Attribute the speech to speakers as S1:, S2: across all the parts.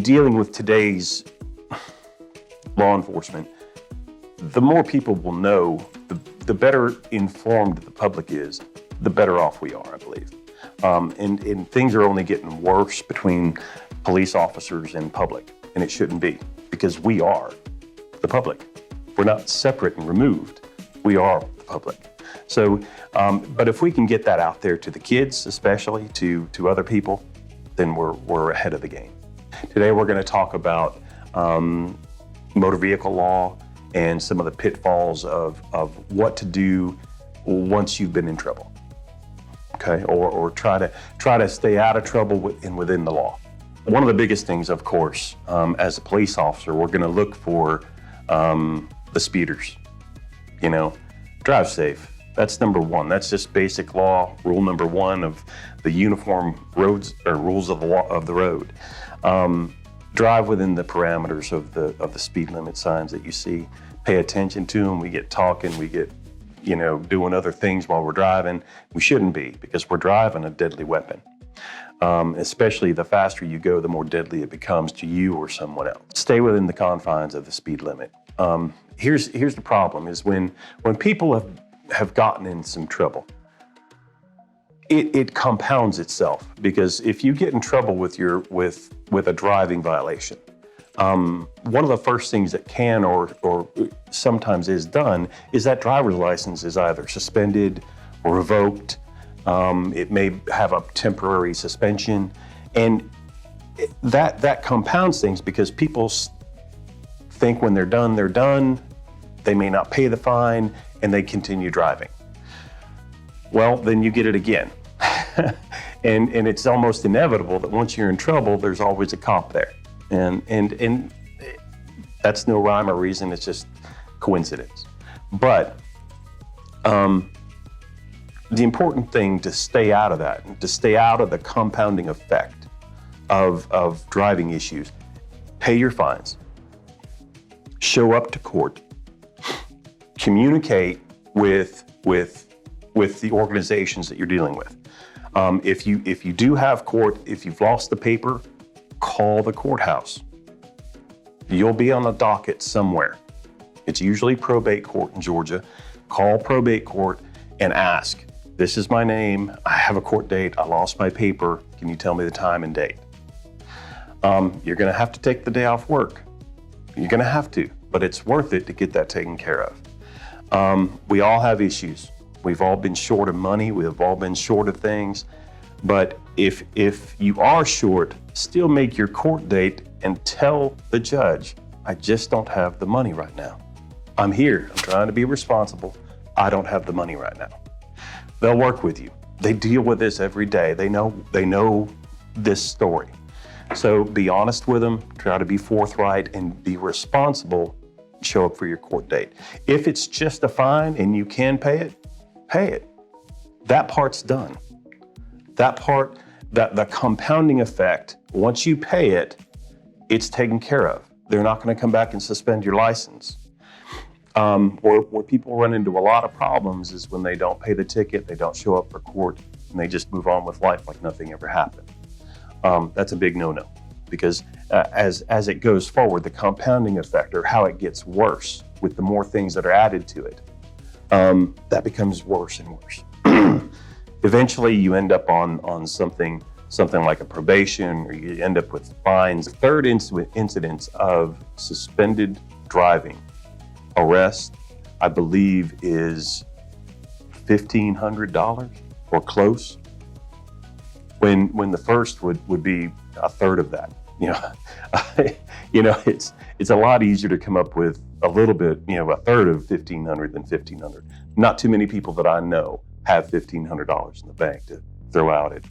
S1: dealing with today's law enforcement, the more people will know, the better informed the public is, the better off we are, I believe. And things are only getting worse between police officers and public, and it shouldn't be, because we are the public. We're not separate and removed. We are the public. So, but if we can get that out there to the kids, especially to other people, then we're ahead of the game. Today we're going to talk about motor vehicle law and some of the pitfalls of what to do once you've been in trouble. Okay, or try to stay out of trouble within the law. One of the biggest things, of course, as a police officer, we're going to look for the speeders. You know, drive safe. That's number one. That's just basic law, rule number one of the uniform roads or rules of the law of the road. Drive within the parameters of the speed limit signs that you see. Pay attention to them. We get talking. We get, doing other things while we're driving. We shouldn't be, because we're driving a deadly weapon. Especially the faster you go, the more deadly it becomes to you or someone else. Stay within the confines of the speed limit. Here's the problem: is when people have gotten in some trouble, it compounds itself, because if you get in trouble with a driving violation, one of the first things that can or sometimes is done is that driver's license is either suspended or revoked. It may have a temporary suspension, and that compounds things, because people think when they're done, they're done. They may not pay the fine, and they continue driving. Well, then you get it again. and it's almost inevitable that once you're in trouble, there's always a cop there. And that's no rhyme or reason, it's just coincidence. But the important thing to stay out of that, to stay out of the compounding effect of driving issues, pay your fines, show up to court, communicate with the organizations that you're dealing with. If you do have court, if you've lost the paper, call the courthouse. You'll be on a docket somewhere. It's usually probate court in Georgia. Call probate court and ask, this is my name, I have a court date, I lost my paper, can you tell me the time and date? You're gonna have to take the day off work. You're gonna have to, but it's worth it to get that taken care of. We all have issues. We've all been short of money, we've all been short of things, but if you are short, still make your court date and tell the judge, I just don't have the money right now. I'm here, I'm trying to be responsible, I don't have the money right now. They'll work with you. They deal with this every day. They know this story. So be honest with them, try to be forthright and be responsible, show up for your court date. If it's just a fine and you can pay it, pay it. That part's done. That part, the compounding effect, once you pay it, it's taken care of. They're not going to come back and suspend your license. Where people run into a lot of problems is when they don't pay the ticket, they don't show up for court, and they just move on with life like nothing ever happened. That's a big no-no, because as it goes forward, the compounding effect, or how it gets worse with the more things that are added to it, that becomes worse and worse. Eventually, you end up on something like a probation, or you end up with fines. The third incidence of suspended driving, arrest, I believe, is $1,500 or close. When the first would be a third of that. It's a lot easier to come up with a little bit, a third of $1,500 than $1,500. Not too many people that I know have $1,500 in the bank to throw out at,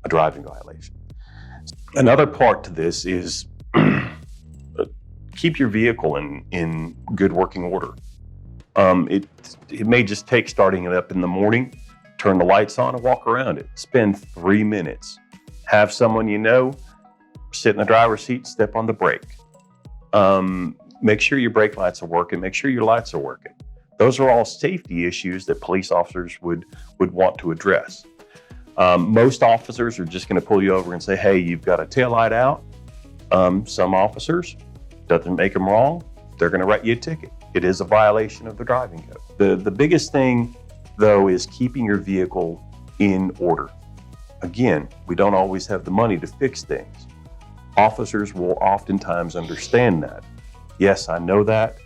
S1: a driving violation. Another part to this is keep your vehicle in good working order. It may just take starting it up in the morning, turn the lights on and walk around it. Spend 3 minutes. Have someone sit in the driver's seat, step on the brake. Make sure your brake lights are working, make sure your lights are working. Those are all safety issues that police officers would want to address. Most officers are just going to pull you over and say, hey, you've got a taillight out, Some officers, doesn't make them wrong, they're going to write you a ticket. It is a violation of the driving code. The biggest thing, though, is keeping your vehicle in order. Again, we don't always have the money to fix things. Officers will oftentimes understand that. Yes, I know that.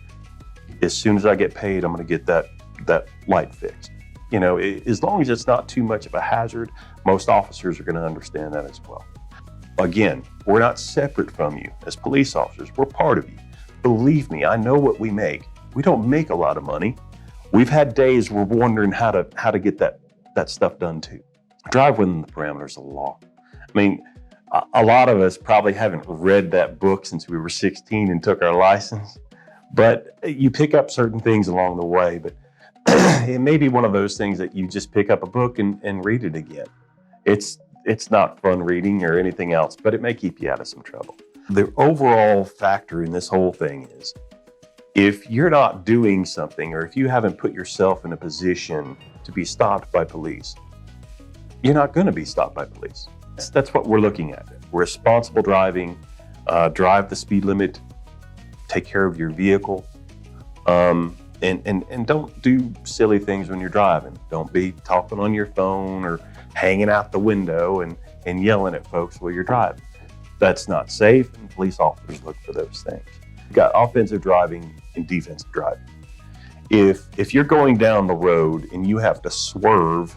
S1: As soon as I get paid, I'm going to get that light fixed. You know, as long as it's not too much of a hazard, most officers are going to understand that as well. Again, we're not separate from you as police officers. We're part of you. Believe me, I know what we make. We don't make a lot of money. We've had days we're wondering how to get that stuff done too. Drive within the parameters of the law. I mean, a lot of us probably haven't read that book since we were 16 and took our license, but you pick up certain things along the way. But it may be one of those things that you just pick up a book and read it again. It's not fun reading or anything else, but it may keep you out of some trouble. The overall factor in this whole thing is, if you're not doing something, or if you haven't put yourself in a position to be stopped by police, you're not going to be stopped by police. That's what we're looking at. Responsible driving, drive the speed limit, take care of your vehicle, and don't do silly things when you're driving. Don't be talking on your phone or hanging out the window and yelling at folks while you're driving. That's not safe, and police officers look for those things. You've got offensive driving and defensive driving. If you're going down the road and you have to swerve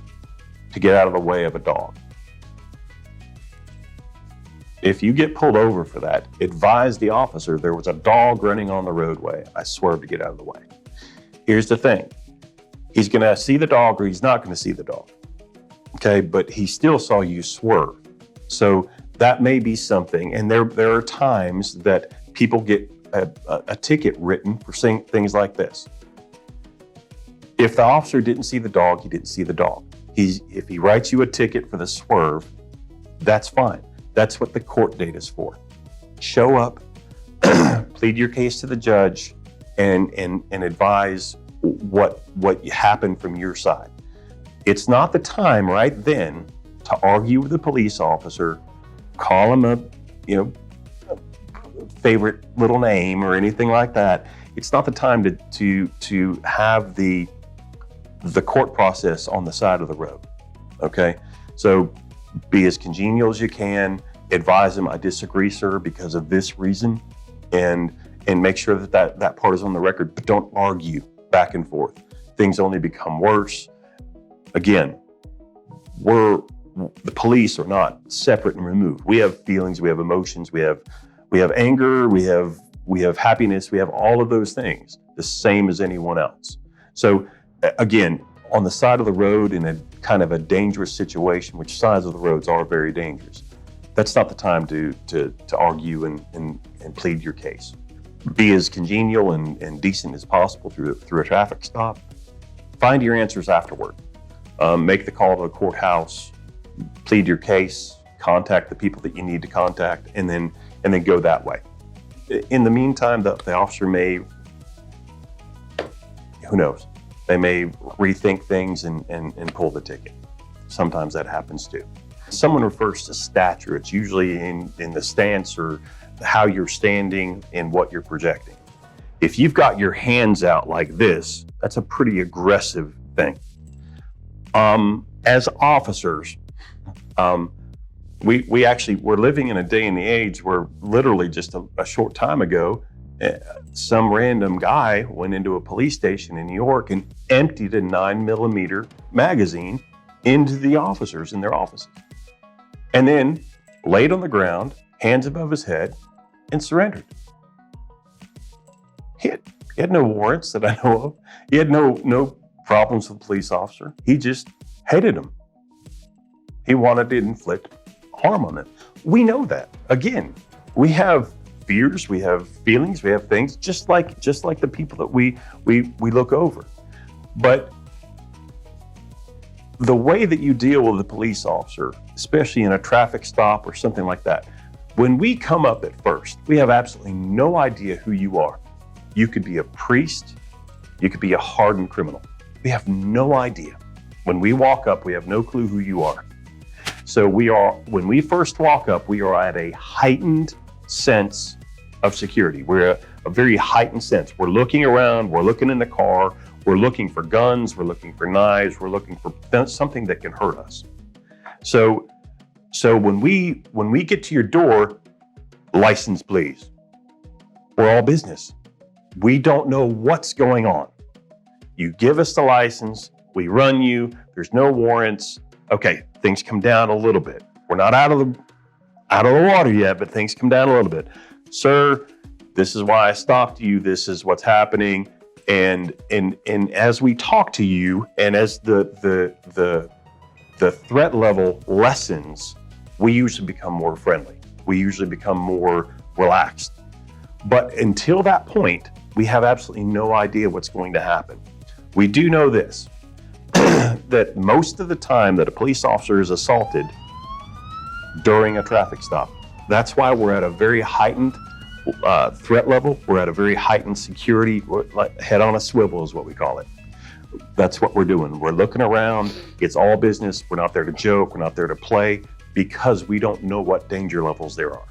S1: to get out of the way of a dog, if you get pulled over for that, advise the officer there was a dog running on the roadway. I swerved to get out of the way. Here's the thing. He's going to see the dog or he's not going to see the dog. Okay, but he still saw you swerve. So that may be something. And there are times that people get a ticket written for saying things like this. If the officer didn't see the dog, he didn't see the dog. If he writes you a ticket for the swerve, that's fine. That's what the court date is for. Show up, plead your case to the judge, and advise what happened from your side. It's not the time right then to argue with the police officer, call him a favorite little name or anything like that. It's not the time to have the court process on the side of the road. Okay, so be as congenial as you can. Advise him, I disagree, sir, because of this reason, and make sure that part is on the record. But don't argue back and forth. Things only become worse. Again, the police are not separate and removed. We have feelings, we have emotions, we have anger, we have happiness, we have all of those things, the same as anyone else. So again, on the side of the road in a kind of a dangerous situation, which sides of the roads are very dangerous, that's not the time to argue and plead your case. Be as congenial and decent as possible through a traffic stop. Find your answers afterward. Make the call to the courthouse, plead your case, contact the people that you need to contact, and then go that way. In the meantime, the officer may, who knows, they may rethink things and pull the ticket. Sometimes that happens too. Someone refers to stature. It's usually in the stance or how you're standing and what you're projecting. If you've got your hands out like this, that's a pretty aggressive thing. As officers, we're living in a day and the age where literally just a short time ago, some random guy went into a police station in New York and emptied a 9mm magazine into the officers in their offices. And then laid on the ground, hands above his head, and surrendered. He had no warrants that I know of. He had no problems with the police officer. He just hated him. He wanted to inflict harm on them. We know that. Again, we have fears, we have feelings, we have things, just like the people that we look over. But the way that you deal with a police officer, especially in a traffic stop or something like that, when we come up at first, we have absolutely no idea who you are. You could be a priest, you could be a hardened criminal. We have no idea. When we walk up, we have no clue who you are. So when we first walk up, we are at a heightened sense of security. We're a very heightened sense. We're looking around, we're looking in the car, we're looking for guns, we're looking for knives, we're looking for something that can hurt us. So when we get to your door, license please. We're all business. We don't know what's going on. You give us the license, we run you, there's no warrants. Okay, things come down a little bit. We're not out of the water yet, but things come down a little bit. Sir, this is why I stopped you. This is what's happening. And as we talk to you, and as the threat level lessens, we usually become more friendly. We usually become more relaxed. But until that point, we have absolutely no idea what's going to happen. We do know this, that most of the time that a police officer is assaulted during a traffic stop, that's why we're at a very heightened threat level. We're at a very heightened security, like head on a swivel is what we call it. That's what we're doing. We're looking around. It's all business. We're not there to joke. We're not there to play, because we don't know what danger levels there are.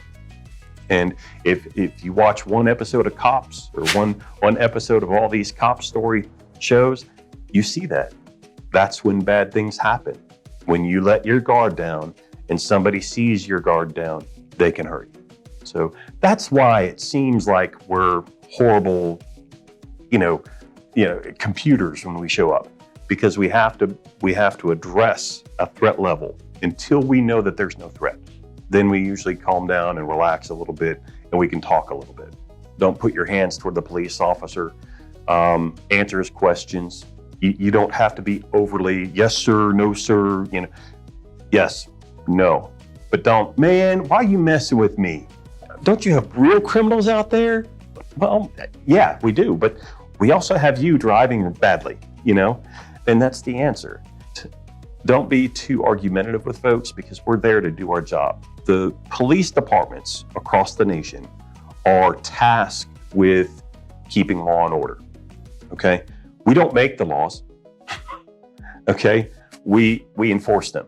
S1: And if you watch one episode of Cops, or one episode of all these cop story shows, you see that. That's when bad things happen. When you let your guard down and somebody sees your guard down, they can hurt you. So that's why it seems like we're horrible, computers when we show up, because we have to address a threat level until we know that there's no threat. Then we usually calm down and relax a little bit, and we can talk a little bit. Don't put your hands toward the police officer. Answer his questions. You don't have to be overly, yes, sir, no, sir, yes, no. But don't, man, why are you messing with me? Don't you have real criminals out there? Well, yeah, we do, but we also have you driving badly, and that's the answer. Don't be too argumentative with folks, because we're there to do our job. The police departments across the nation are tasked with keeping law and order, okay? We don't make the laws, okay? We enforce them.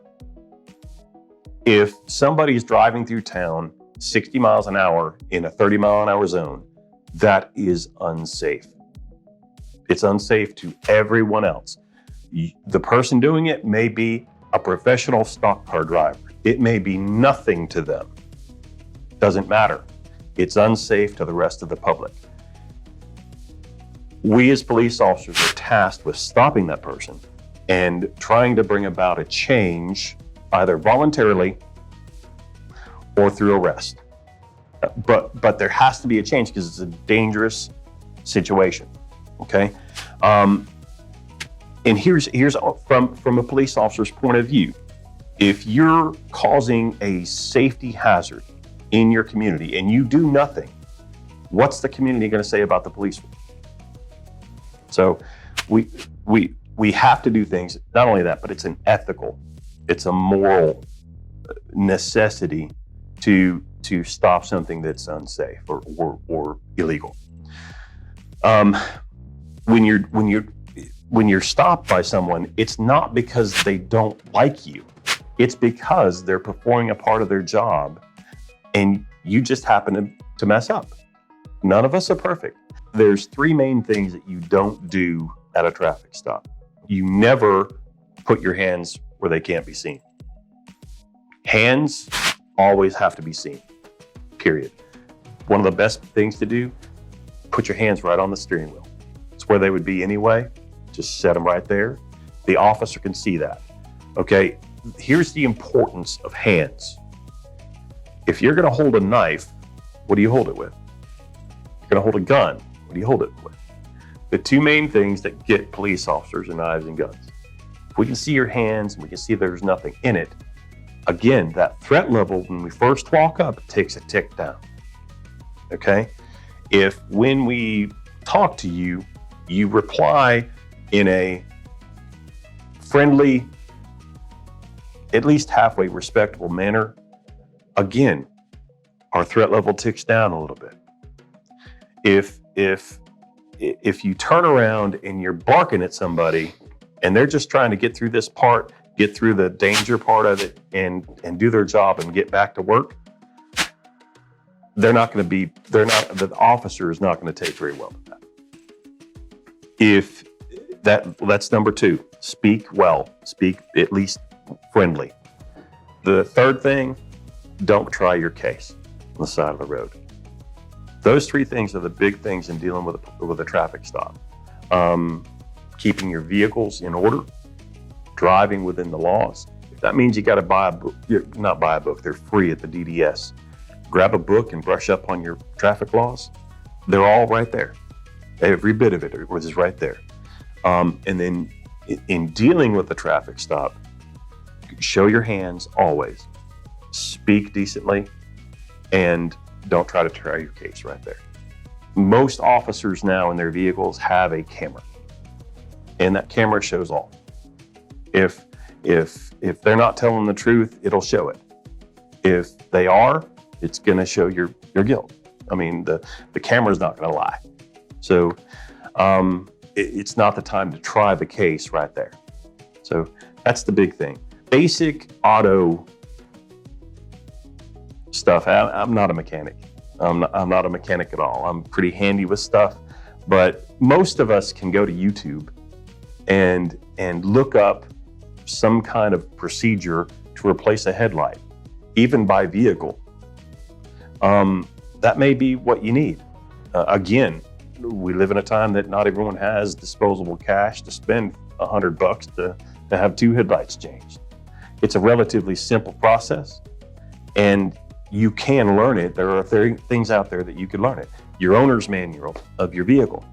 S1: If somebody's driving through town 60 miles an hour in a 30 mile an hour zone, that is unsafe. It's unsafe to everyone else. The person doing it may be a professional stock car driver. It may be nothing to them. Doesn't matter. It's unsafe to the rest of the public. We as police officers are tasked with stopping that person and trying to bring about a change, either voluntarily or through arrest. But there has to be a change, because it's a dangerous situation, okay? And here's from a police officer's point of view. If you're causing a safety hazard in your community and you do nothing, what's the community going to say about the police? So we have to do things. Not only that, but it's it's a moral necessity to stop something that's unsafe or illegal. When you're stopped by someone, it's not because they don't like you. It's because they're performing a part of their job and you just happen to mess up. None of us are perfect. There's three main things that you don't do at a traffic stop. You never put your hands where they can't be seen. Hands always have to be seen, period. One of the best things to do, put your hands right on the steering wheel. It's where they would be anyway. Just set them right there. The officer can see that. Okay, here's the importance of hands. If you're gonna hold a knife, what do you hold it with? You're gonna hold a gun, what do you hold it with? The two main things that get police officers are knives and guns. If we can see your hands and we can see there's nothing in it, again, that threat level when we first walk up takes a tick down, okay? If when we talk to you, you reply in a friendly, at least halfway respectable manner, again, our threat level ticks down a little bit. If you turn around and you're barking at somebody and they're just trying to get through this part, get through the danger part of it and do their job and get back to work, the officer is not going to take very well to that. If that's number two, speak well, speak at least friendly. The third thing, don't try your case on the side of the road. Those three things are the big things in dealing with a traffic stop. Keeping your vehicles in order, driving within the laws. If that means you got to buy a book, not buy a book, they're free at the DDS. Grab a book and brush up on your traffic laws. They're all right there. Every bit of it is right there. And then in dealing with the traffic stop, show your hands always. Speak decently, and don't try to try your case right there. Most officers now in their vehicles have a camera, and that camera shows all. If they're not telling the truth, it'll show it. If they are, it's going to show your guilt. I mean, the camera's not going to lie. So it's not the time to try the case right there. So that's the big thing. Basic auto stuff. I'm not a mechanic. I'm not a mechanic at all. I'm pretty handy with stuff, but most of us can go to YouTube and look up some kind of procedure to replace a headlight, even by vehicle. That may be what you need. Again, we live in a time that not everyone has disposable cash to spend $100 to have two headlights changed. It's a relatively simple process, and you can learn it. There are things out there that you can learn it. Your owner's manual of your vehicle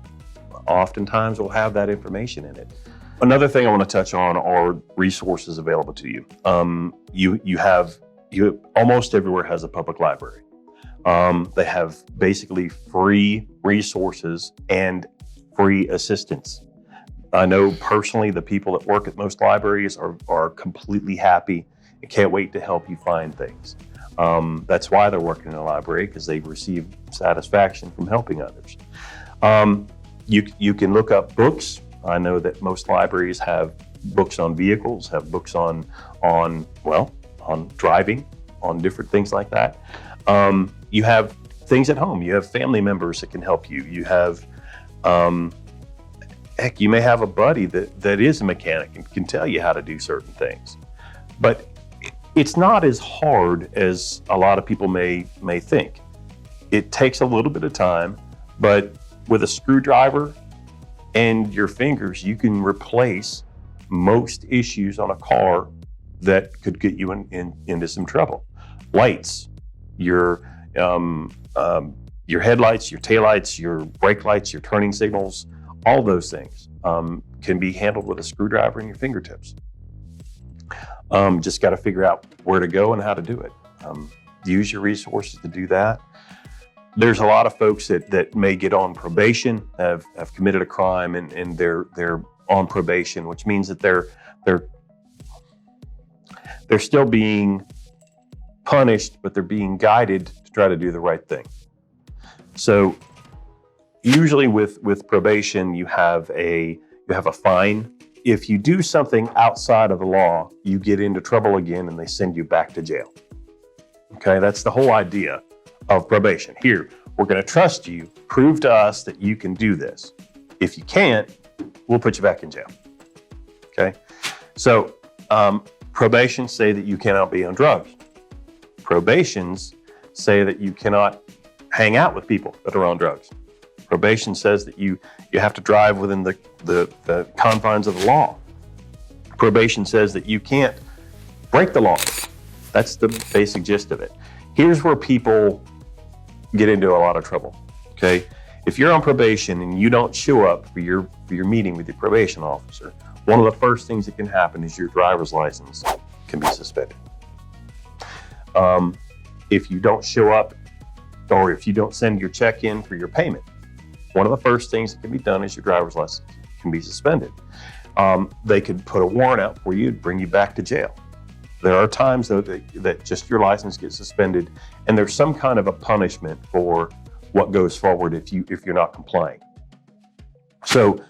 S1: oftentimes will have that information in it. Another thing I want to touch on are resources available to you. You almost everywhere has a public library. They have basically free resources and free assistance. I know personally the people that work at most libraries are completely happy and can't wait to help you find things. That's why they're working in a library, because they receive satisfaction from helping others. You can look up books. I know that most libraries have books on vehicles, have books on driving, on different things like that. You have things at home. You have family members that can help you. You have, you may have a buddy that is a mechanic and can tell you how to do certain things. But it's not as hard as a lot of people may think. It takes a little bit of time, but with a screwdriver and your fingers, you can replace most issues on a car that could get you into some trouble. Lights, your headlights, your taillights, your brake lights, your turning signals, all those things can be handled with a screwdriver and your fingertips. Just got to figure out where to go and how to do it. Use your resources to do that. There's a lot of folks that may get on probation, have committed a crime, and they're on probation, which means that they're still being punished, but they're being guided to try to do the right thing. So usually with probation, you have a fine. If you do something outside of the law, you get into trouble again and they send you back to jail. Okay, that's the whole idea of probation. Here, we're going to trust you, prove to us that you can do this. If you can't, we'll put you back in jail. Okay, so probations say that you cannot be on drugs. Probations say that you cannot hang out with people that are on drugs. Probation says that you have to drive within the confines of the law. Probation says that you can't break the law. That's the basic gist of it. Here's where people get into a lot of trouble, okay? If you're on probation and you don't show up for your meeting with your probation officer, one of the first things that can happen is your driver's license can be suspended. If you don't show up, or if you don't send your check in for your payment, one of the first things that can be done is your driver's license can be suspended. They could put a warrant out for you and bring you back to jail. There are times, though, that just your license gets suspended, and there's some kind of a punishment for what goes forward if you're not complying. So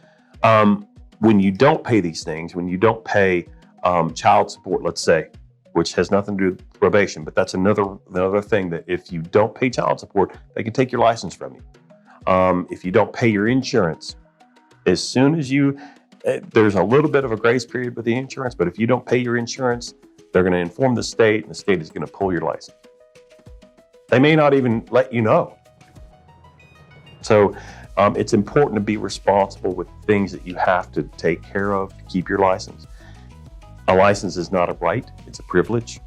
S1: when you don't pay these things, when you don't pay child support, let's say, which has nothing to do with probation. But that's another thing, that if you don't pay child support, they can take your license from you. If you don't pay your insurance, as soon as there's a little bit of a grace period with the insurance, but if you don't pay your insurance, they're going to inform the state, and the state is going to pull your license. They may not even let you know. So it's important to be responsible with things that you have to take care of to keep your license. A license is not a right, it's a privilege.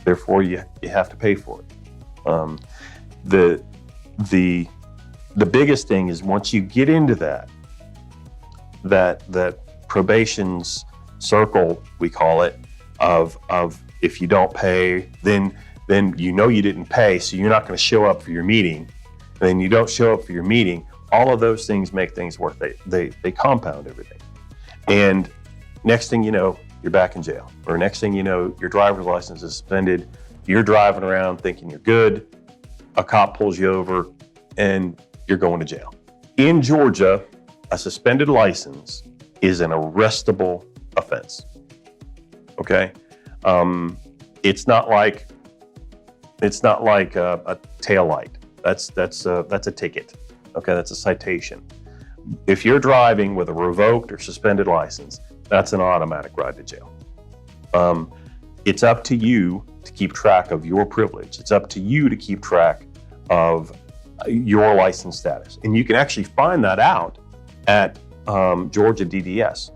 S1: Therefore, you have to pay for it. The biggest thing is, once you get into that probation's circle, we call it, of if you don't pay, then you didn't pay, so you're not going to show up for your meeting. And then you don't show up for your meeting. All of those things make things worse. They compound everything. And next thing you know, you're back in jail. Or next thing you know, your driver's license is suspended. You're driving around thinking you're good. A cop pulls you over and you're going to jail. In Georgia, a suspended license is an arrestable offense. Okay? It's not like a tail light. That's a ticket. Okay, that's a citation. If you're driving with a revoked or suspended license, that's an automatic ride to jail. It's up to you to keep track of your privilege. It's up to you to keep track of your license status. And you can actually find that out at Georgia DDS.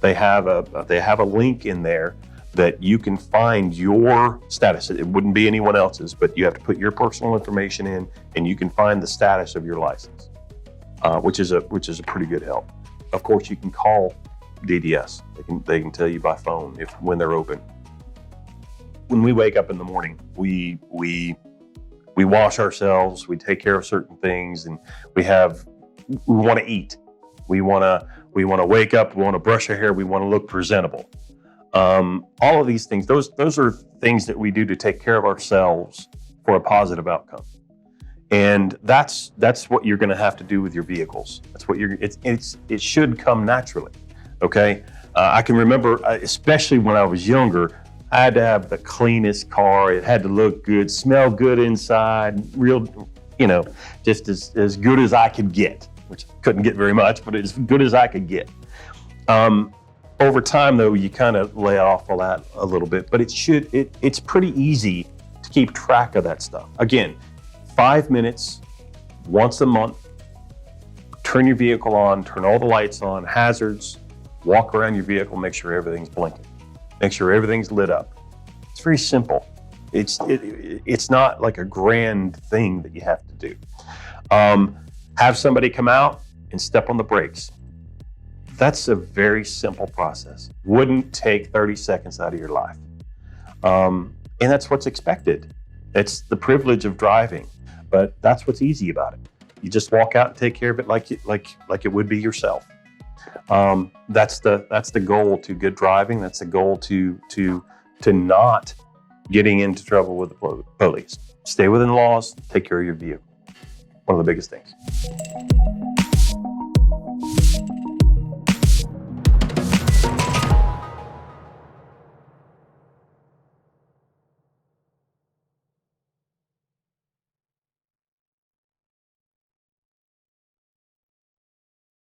S1: They have a link in there that you can find your status. It wouldn't be anyone else's, but you have to put your personal information in, and you can find the status of your license, which is a pretty good help. Of course, you can call DDS. They can tell you by phone when they're open. When we wake up in the morning, we wash ourselves, we take care of certain things, and we want to eat. We want to wake up, we want to brush our hair, we want to look presentable. All of these things, those are things that we do to take care of ourselves for a positive outcome. And that's what you're going to have to do with your vehicles. That's what it should come naturally. Okay. I can remember, especially when I was younger, I had to have the cleanest car. It had to look good, smell good inside, real, just as good as I could get, which I couldn't get very much, but as good as I could get. Over time, though, you kind of lay off all that a little bit, but it's pretty easy to keep track of that stuff. Again, 5 minutes once a month, turn your vehicle on, turn all the lights on, hazards, walk around your vehicle, make sure everything's blinking, make sure everything's lit up. It's very simple. It's not like a grand thing that you have to do. Have somebody come out and step on the brakes. That's a very simple process. Wouldn't take 30 seconds out of your life. And that's what's expected. It's the privilege of driving, but that's what's easy about it. You just walk out and take care of it like it would be yourself. That's the goal to good driving. That's the goal to not getting into trouble with the police. Stay within the laws, take care of your vehicle. One of the biggest things.